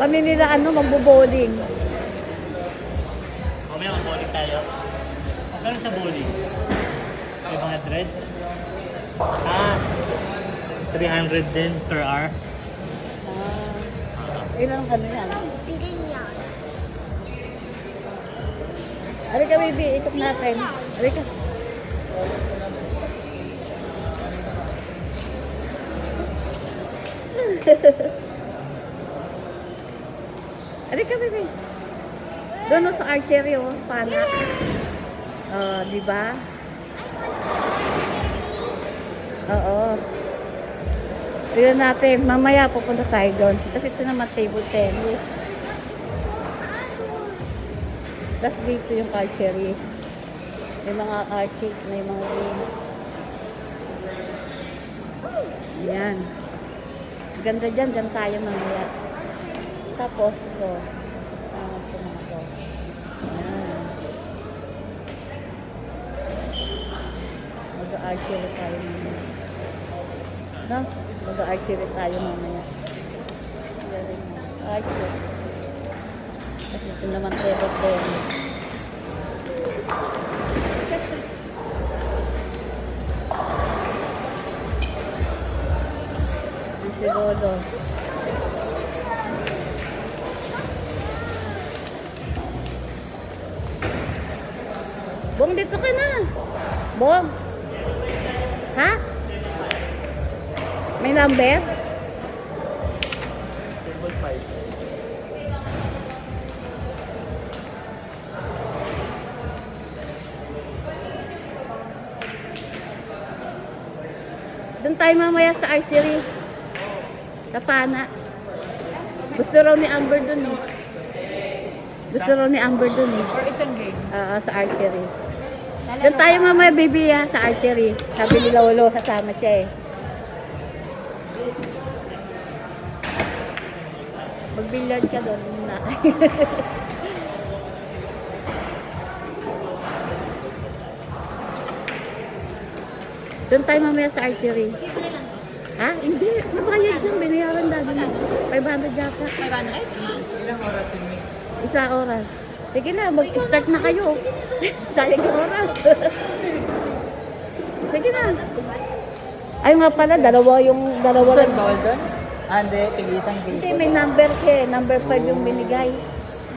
kami nila magbo-bowling. Mamaya mag-bowling tayo. Magkano sa bowling? 500? 300 din per hour. Ilang yan? Halika baby, ikot natin. Halika. Halika baby. Doon sa archery pana. Di ba? Oo. Tignan natin, mamaya pupunta tayo doon. Kasi ito naman table tennis. Tapos dito yung archery. May mga arcade, may mga games. Yan. Ganda dyan, dyan tayo mamaya. Tapos ito. Ito mga to. Yan. Mag-archery tayo mamaya. No? Mag-archery tayo mamaya. Archery. Kasi ito naman table tennis. Si Lolo. Bong, dito ka na. Bong. Ha? May number? Table 5. Doon tayo mamaya sa archery. Sa pana. Gusto raw ni Amber doon Gusto raw ni Amber doon Or isang game. sa archery. Doon tayo mamaya baby sa archery. Sabi ni Lolo, kasama siya Mag-billiard ka doon muna. Doon tayo mamaya sa archery. Ha? Hindi. Mabayad yun. Binayaran dati na. 500 yata. 500? Ilang oras din? Isa oras. Sige na, mag-start na kayo. Sayang yung oras. Sige na. Ay nga pala, dalawa lang. Bawal doon? Hindi, tig-isang game. Hindi, may number ka Number 5 yung binigay.